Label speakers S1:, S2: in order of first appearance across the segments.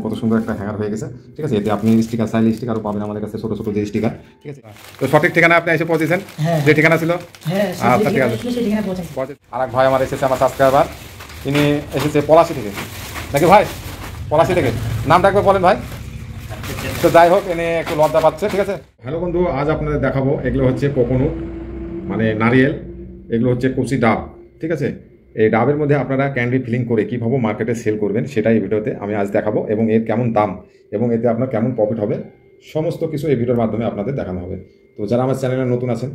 S1: কত সুন্দর একটা হ্যাঙ্গার হয়ে গেছে। ঠিক আছে, এতে আপনি স্টিকার চাইলে স্টিকারও পাবেন আমাদের কাছে, ছোটো ছোটো যে স্টিকার। ঠিক আছে, তো সঠিক ঠিকানা আপনি এসে পৌঁছেছেন, যে ঠিকানা ছিল। আচ্ছা ঠিক আছে। আর এক ভাই আমার এসেছে, আমার সাবস্ক্রাইবার, তিনি এসেছে পলাশি থেকে নাকি ভাই? পলাশি থেকে, নামটা একবার বলেন ভাই। তো যাই হোক, এনে একটু লজ্জা পাচ্ছে। ঠিক আছে, হ্যালো বন্ধু, আজ আপনাদের দেখাবো, এগুলো হচ্ছে কোকোনুট মানে নারিয়েল, এগুলো হচ্ছে কচি ডাব। ঠিক আছে, এই ডাবের মধ্যে আপনারা ক্যান্ডি ফিলিং করে কীভাবে মার্কেটে সেল করবেন সেটাই এই ভিডিওতে আমি আজ দেখাবো, এবং এর কেমন দাম এবং এতে আপনার কেমন প্রফিট হবে সমস্ত কিছু এই ভিডিওর মাধ্যমে আপনাদের দেখানো হবে। তো যারা আমার চ্যানেলে নতুন আছেন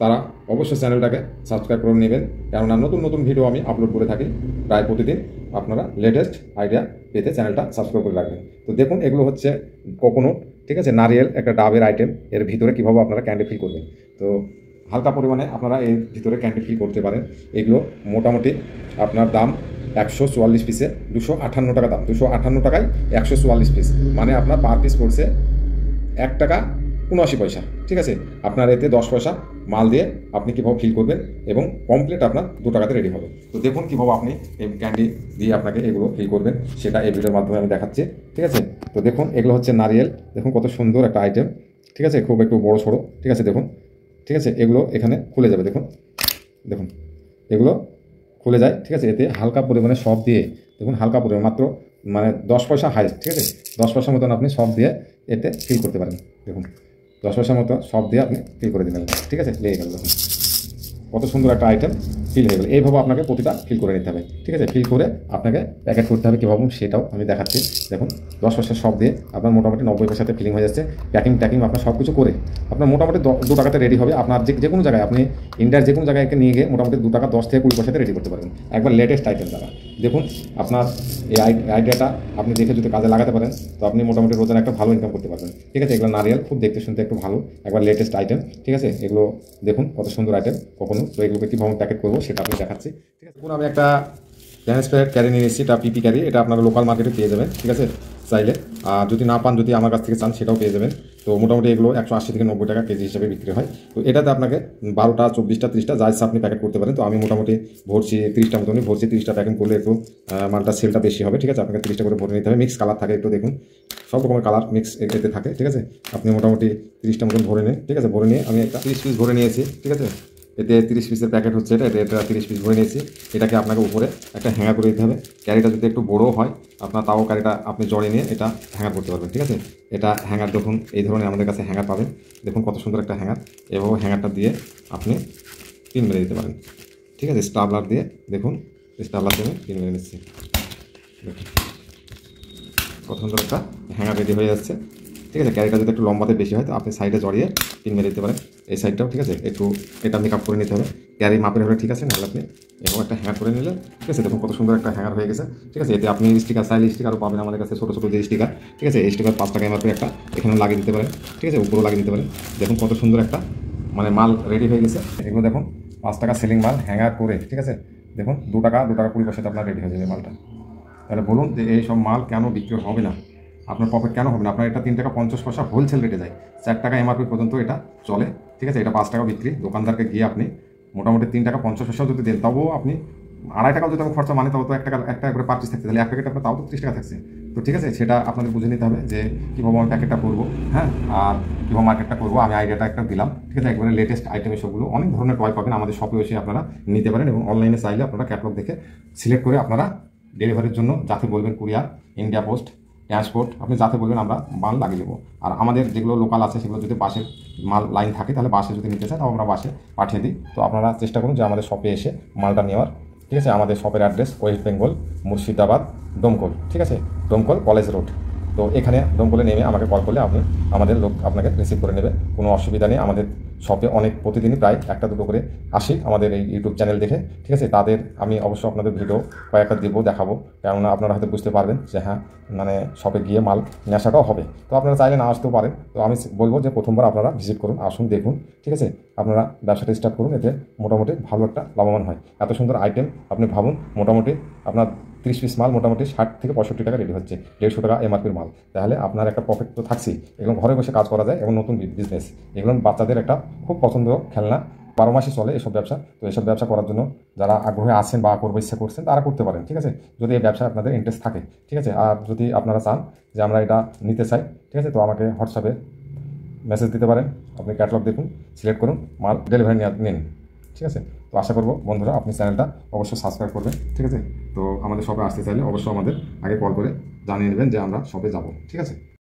S1: তারা অবশ্যই চ্যানেলটাকে সাবস্ক্রাইব করে নেবেন, কেননা নতুন নতুন ভিডিও আমি আপলোড করে থাকি প্রায় প্রতিদিন। আপনারা লেটেস্ট আইডিয়া পেতে চ্যানেলটা সাবস্ক্রাইব করে রাখবেন। তো দেখুন, এগুলো হচ্ছে কোকোনুট, ঠিক আছে, নারিয়েল একটা ডাবের আইটেম। এর ভিতরে কীভাবে আপনারা ক্যান্ডি ফিল করবেন, তো হালকা পরিমাণে আপনারা এর ভিতরে ক্যান্ডি ফিল করতে পারেন। এগুলো মোটামুটি আপনার দাম 144 পিসে 258 টাকা দাম, 258 টাকায় 144 পিস, মানে আপনার পার পিস পড়ছে 1 টাকা 79 পয়সা। ঠিক আছে, আপনার এতে 10 পয়সা মাল দিয়ে আপনি কীভাবে ফিল করবেন এবং কমপ্লিট আপনার 2 টাকাতে রেডি হবে। তো দেখুন কীভাবে আপনি এই ক্যান্ডি দিয়ে আপনাকে এগুলো ফিল করবেন সেটা এই ভিডিওর মাধ্যমে আমি দেখাচ্ছি। ঠিক আছে, তো দেখুন এগুলো হচ্ছে নারিয়েল, দেখুন কত সুন্দর একটা আইটেম। ঠিক আছে, খুব একটু বড়ো সড়ো। ঠিক আছে, দেখুন, ঠিক আছে, এগুলো এখানে খুলে যাবে, দেখুন দেখুন এগুলো খুলে যায়। ঠিক আছে, এতে হালকা পরিমাণে সব দিয়ে, দেখুন হালকা পরিমাণ মাত্র মানে 10 পয়সা হাইস্ট। ঠিক আছে, 10 পয়সার মতন আপনি সব দিয়ে এতে ফিল করতে পারেন। দেখুন 10 পয়সার মতো সব দিয়ে আপনি ফিল করে দিলেন। ঠিক আছে, লেগে গেল, দেখুন কত সুন্দর একটা আইটেম ফিল হয়ে গেল। এইভাবে আপনাকে প্রতিটা ফিল করে নিতে হবে। ঠিক আছে, ফিল করে আপনাকে প্যাকেট করতে হবে কীভাবে সেটাও আমি দেখাচ্ছি। দেখুন 10 পয়সা সব দিয়ে আপনার মোটামুটি 90 পয়সাতে ফিলিং হয়ে যাচ্ছে। প্যাকিং আপনার সব কিছু করে আপনার মোটামুটি 2 টাকাতে রেডি হবে। আপনার যে কোনো জায়গায়, আপনি ইন্ডিয়ার যে কোনো জায়গায় নিয়ে গিয়ে মোটামুটি 2 টাকা 10 থেকে 20 পয়সাতে রেডি করতে পারবেন। একবার লেটেস্ট আইটেম দ্বারা দেখুন, আপনার এই আইডিয়াটা আপনি দেখে যদি কাজে লাগাতে পারেন তো আপনি মোটামুটি রোজার একটা ভালো ইনকাম করতে পারবেন। ঠিক আছে, এগুলো নারিয়েল খুব দেখতে শুনতে একটু ভালো, একবার লেটেস্ট আইটেম। ঠিক আছে, এগুলো দেখুন কত সুন্দর আইটেম কখনো। তো এগুলোকে কীভাবে প্যাকেট করবো সেটা আপনি দেখাচ্ছি। ঠিক আছে, আমি একটা ট্রান্সপারেন্ট ক্যারি নিয়ে এসেছি, এটা পিপি ক্যারি, এটা আপনারা লোকাল মার্কেটে পেয়ে যাবেন। ঠিক আছে, চাইলে আর যদি না পান, যদি আমার কাছ থেকে চান সেটাও পেয়ে যাবেন। তো মোটামুটি এগুলো 180 থেকে 90 টাকা কেজি হিসেবে বিক্রি হয়। তো এটাতে আপনাকে 12টা 24টা 30টা যা ইচ্ছা আপনি প্যাকেট করতে পারেন। তো আমি মোটামুটি ভরছি 30টা মতনই ভরছি। 30টা প্যাকিং করলে একটু মালটা সেলটা বেশি হবে। ঠিক আছে, আপনাকে 30টা করে ভরে নিতে হবে। মিক্স কালার থাকে, একটু দেখুন সব রকমের কালার মিক্স এতে থাকে। ঠিক আছে, আপনি মোটামুটি 30টা মতন ভরে নিন। ঠিক আছে, ভরে নিয়ে আমি একটা 30 পিস ভরে নিয়েছি। ঠিক আছে, এতে 30 পিসের প্যাকেট হচ্ছে, এটা 30 পিস ভরে নিয়েছি। এটাকে আপনাকে উপরে একটা হ্যাঙ্গার করে দিতে হবে। ক্যারিটা যদি একটু বড়ো হয় আপনার, তাও ক্যারিটা আপনি জড়িয়ে নিয়ে এটা হ্যাঙ্গার করতে পারবেন। ঠিক আছে, এটা হ্যাঙ্গার দেখুন এই ধরনের আমাদের কাছে হ্যাঙ্গার পাবেন। দেখুন কত সুন্দর একটা হ্যাঙ্গার, এভাবে হ্যাঙ্গারটা দিয়ে আপনি পিন মেরে দিতে পারেন। ঠিক আছে, স্টাবলার দিয়ে দেখুন, স্টাবলার দিয়ে পিন মেরে নিচ্ছি। দেখুন কত সুন্দর একটা হ্যাঙ্গার রেডি হয়ে যাচ্ছে। ঠিক আছে, ক্যারিটা যদি একটু লম্বাতে বেশি হয় তো আপনি সাইডে জড়িয়ে পিন মেরে দিতে পারেন। এই সাইডটাও ঠিক আছে, একটু এটা মেকআপ করে নিতে হবে। ক্যারি মাপের হলে ঠিক আছে, নাহলে আপনি এরকম একটা হ্যাঙ্গার করে নিলে। ঠিক আছে, দেখুন কত সুন্দর একটা হ্যাঙ্গার হয়ে গেছে। ঠিক আছে, এতে আপনি স্টিকার চাইলে স্টিকারও পাবেন আমাদের কাছে, ছোটো ছোটো যে স্টিকার। ঠিক আছে, এই স্টিকার 5 টাকা এমআরপি একটা এখানে লাগিয়ে দিতে পারেন। ঠিক আছে, উপরেও লাগিয়ে দিতে পারেন। দেখুন কত সুন্দর একটা মানে মাল রেডি হয়ে গেছে। এগুলো দেখুন 5 টাকা সেলিং মাল হ্যাঙ্গার করে। ঠিক আছে, দেখুন 2 টাকা 20 পয়সাতে আপনার রেডি হয়ে যাবে মালটা। তাহলে বলুন যে এই সব মাল কেন বিক্রি হবে না, আপনার প্রফিট কেন হবে না? আপনার এটা 3 টাকা 50 পয়সা হোলসেল রেটে যায়, 4 টাকা এমআরপি পর্যন্ত এটা চলে। ঠিক আছে, এটা 5 টাকা বিক্রি। দোকানদারকে গিয়ে আপনি মোটামুটি 3 টাকা 50 পয়সাও যদি দেন, তবুও আপনি 2.5 টাকাও যদি আমি খরচা মানে, তবে তো 1 টাকা করে পার পিস থাকছে, তাহলে 1 প্যাকেট আপনার তাও তো 30 টাকা থাকছে। তো ঠিক আছে, সেটা আপনাদের বুঝে নিতে হবে যে কীভাবে আমি প্যাকেটটা করবো, হ্যাঁ, আর কীভাবে মার্কেটটা করবো। আমি আইডিয়াটা একটা দিলাম। ঠিক আছে, একবারে লেটেস্ট আইটেম এসবগুলো অনেক ধরনের টয় পাবেন আমাদের শপে এসে আপনারা নিতে পারেন, এবং অনলাইনে চাইলে আপনারা ক্যাটালগ দেখে সিলেক্ট করে আপনারা ডেলিভারির জন্য যাতে বলবেন, কুরিয়ার, ইন্ডিয়া পোস্ট, ট্রান্সপোর্ট, আপনি যাতে বলবেন আমরা মাল লাগিয়ে দেবো। আর আমাদের যেগুলো লোকাল আছে সেগুলো যদি বাসে মাল লাইন থাকে তাহলে বাসে যদি নিতে চায় তাও আমরা বাসে পাঠিয়ে দিই। তো আপনারা চেষ্টা করুন যে আমাদের শপে এসে মালটা নেওয়ার। ঠিক আছে, আমাদের শপের অ্যাড্রেস ওয়েস্ট বেঙ্গল, মুর্শিদাবাদ, ডোমকল। ঠিক আছে, ডোমকল কলেজ রোড। তো এখানে ডোমকলে নেমে আমাকে কল করলে আপনি আমাদের লোক আপনাকে রিসিভ করে নেবে, কোনো অসুবিধা নেই। আমাদের শপে অনেক প্রতিদিনই প্রায় 1টা 2টো করে আসি আমাদের এই ইউটিউব চ্যানেল দেখে। ঠিক আছে, তাদের আমি অবশ্যই আপনাদের ভিডিও কয়েকটা দেখাবো, কেননা আপনারা হয়তো বুঝতে পারবেন যে হ্যাঁ মানে শপে গিয়ে মাল নেশাটাও হবে। তো আপনারা চাইলে না আসতেও পারেন। তো আমি বলবো যে প্রথমবার আপনারা ভিজিট করুন, আসুন, দেখুন। ঠিক আছে, আপনারা ব্যবসাটা স্টার্ট করুন, এতে মোটামুটি ভালো একটা লাভবান হয়। এত সুন্দর আইটেম আপনি ভাবুন, মোটামুটি আপনার 30 পিস মাল মোটামুটি 60 থেকে 65 টাকা রেডি হচ্ছে, 150 টাকা এমআরপির মাল। তাহলে আপনার একটা প্রফিট তো থাকছেই, এগুলো ঘরে বসে কাজ করা যায় এবং নতুন বিজনেস। এগুলো বাচ্চাদের একটা খুব পছন্দ খেলনা, 12 মাসই চলে এসব ব্যবসা। তো এসব ব্যবসা করার জন্য যারা আগ্রহে আছেন বা করতে ইচ্ছা করছেন তারা করতে পারেন, ঠিক আছে, যদি এই ব্যবসায় আপনাদের ইন্টারেস্ট থাকে, ঠিক আছে। আর যদি আপনারা চান যে আমরা এটা নিতে চাই, ঠিক আছে, তো আমাকে হোয়াটসঅ্যাপে মেসেজ দিতে পারেন। আপনি ক্যাটালগ দেখুন, সিলেক্ট করুন, মাল ডেলিভারি নিন, ঠিক আছে। তো আশা করবো বন্ধুরা আপনি চ্যানেলটা অবশ্যই সাবস্ক্রাইব করবেন, ঠিক আছে। তো আমাদের শপে আসতে চাইলে অবশ্যই আমাদের আগে কল করে জানিয়ে নেবেন যে আমরা শপে যাব, ঠিক আছে।